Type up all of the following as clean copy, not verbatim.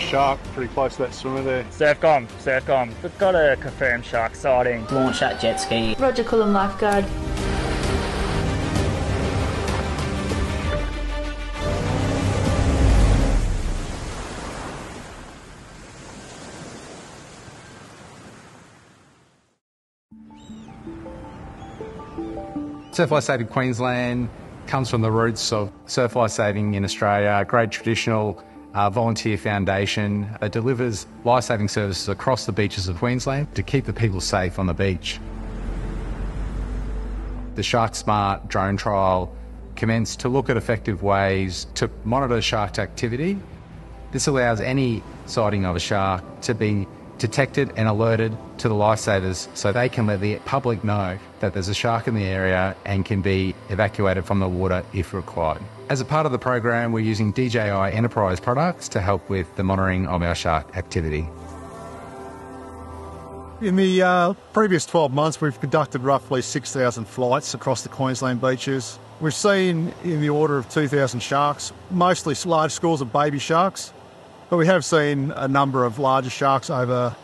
shark pretty close to that swimmer there. Surfcom. We've got a confirmed shark sighting. Launch that jet ski. Roger Cullen lifeguard. Surf Life Saving Queensland comes from the roots of surf life saving in Australia, a great traditional volunteer foundation that delivers life-saving services across the beaches of Queensland to keep the people safe on the beach. The Shark Smart drone trial commenced to look at effective ways to monitor shark activity. This allows any sighting of a shark to be detected and alerted to the lifesavers so they can let the public know that there's a shark in the area and can be evacuated from the water if required. As a part of the program, we're using DJI Enterprise products to help with the monitoring of our shark activity. In the previous 12 months, we've conducted roughly 6,000 flights across the Queensland beaches. We've seen in the order of 2,000 sharks, mostly large schools of baby sharks, but we have seen a number of larger sharks over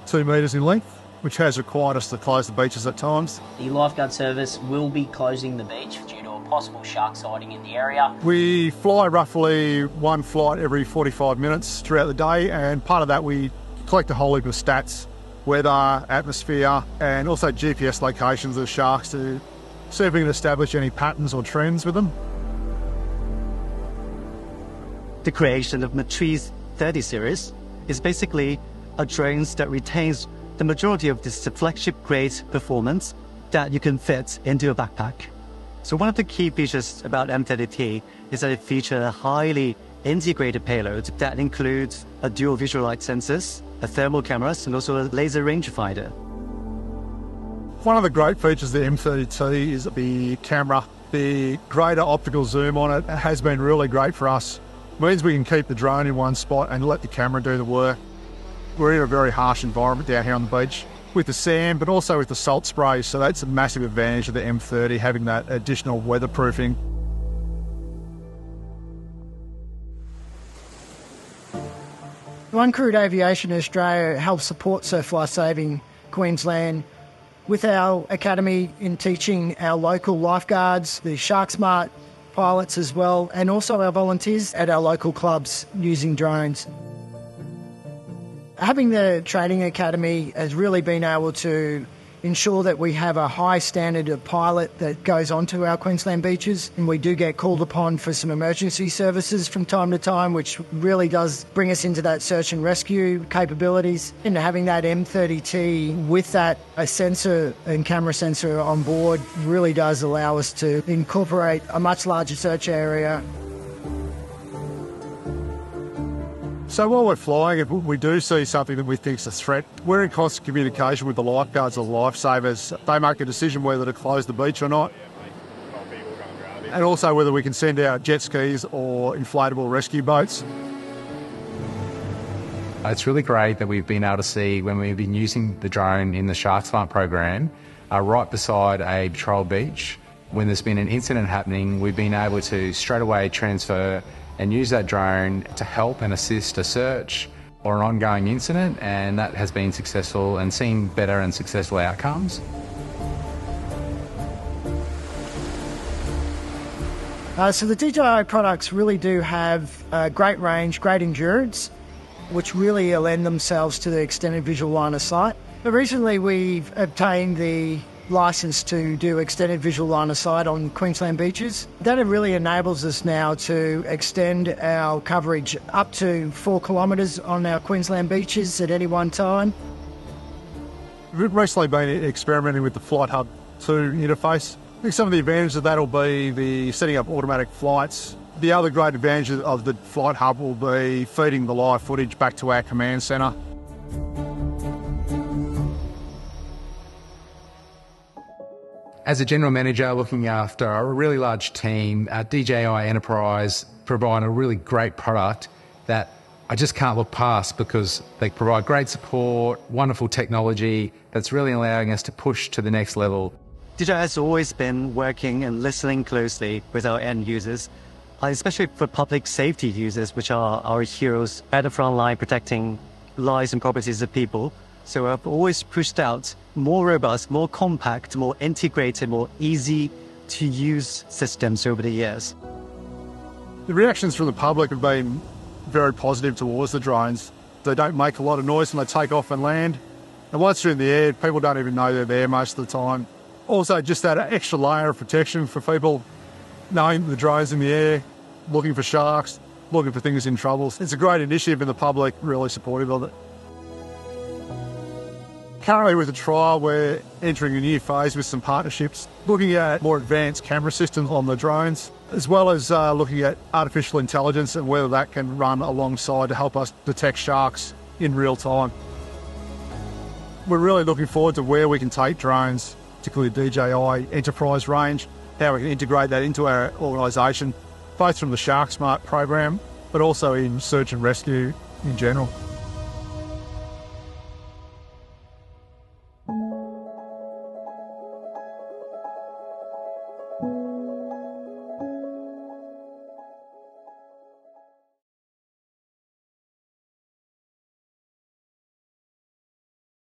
2 metres in length, which has required us to close the beaches at times. The lifeguard service will be closing the beach due to a possible shark sighting in the area. We fly roughly one flight every 45 minutes throughout the day, and part of that we collect a whole heap of stats, weather, atmosphere, and also GPS locations of sharks to see if we can establish any patterns or trends with them. The creation of MATRICE 30 series is basically a drone that retains the majority of this flagship grade performance that you can fit into a backpack. So one of the key features about M30T is that it features a highly integrated payload that includes a dual visual light sensors, a thermal cameras, and also a laser rangefinder. One of the great features of the M30T is the camera. The greater optical zoom on it has been really great for us. It means we can keep the drone in one spot and let the camera do the work. We're in a very harsh environment down here on the beach with the sand, but also with the salt spray, so that's a massive advantage of the M30, having that additional weatherproofing. Uncrewed Aviation Australia helps support Surf Life Saving Queensland with our academy in teaching our local lifeguards, the Shark Smart pilots as well, and also our volunteers at our local clubs using drones. Having the training academy has really been able to ensure that we have a high standard of pilot that goes onto our Queensland beaches, and we do get called upon for some emergency services from time to time, which really does bring us into that search and rescue capabilities. And having that M30T with that a sensor and camera sensor on board really does allow us to incorporate a much larger search area. So while we're flying, if we do see something that we think is a threat, we're in constant communication with the lifeguards or lifesavers. They make a decision whether to close the beach or not, and also whether we can send out jet skis or inflatable rescue boats. It's really great that we've been able to see when we've been using the drone in the Shark Smart program, right beside a patrol beach. When there's been an incident happening, we've been able to straight away transfer and use that drone to help and assist a search or an ongoing incident, and that has been successful and seen better and successful outcomes. So the DJI products really do have great range, great endurance, which really lend themselves to the extended visual line of sight. But recently we've obtained the license to do extended visual line of sight on Queensland beaches. That really enables us now to extend our coverage up to 4 kilometres on our Queensland beaches at any one time. We've recently been experimenting with the Flight Hub 2 interface. I think some of the advantages of that will be the setting up automatic flights. The other great advantage of the Flight Hub will be feeding the live footage back to our command centre. As a general manager looking after a really large team, DJI Enterprise provide a really great product that I just can't look past because they provide great support, wonderful technology that's really allowing us to push to the next level. DJI has always been working and listening closely with our end users. especially for public safety users, which are our heroes at the front line protecting lives and properties of people. So I've always pushed out more robust, more compact, more integrated, more easy to use systems over the years. The reactions from the public have been very positive towards the drones. They don't make a lot of noise when they take off and land. And once they're in the air, people don't even know they're there most of the time. Also, just that extra layer of protection for people knowing the drone's in the air, looking for sharks, looking for things in trouble. It's a great initiative and the public really supportive of it. Currently with the trial, we're entering a new phase with some partnerships, looking at more advanced camera systems on the drones, as well as looking at artificial intelligence and whether that can run alongside to help us detect sharks in real time. We're really looking forward to where we can take drones, particularly the DJI Enterprise range, how we can integrate that into our organisation, both from the Shark Smart program, but also in search and rescue in general.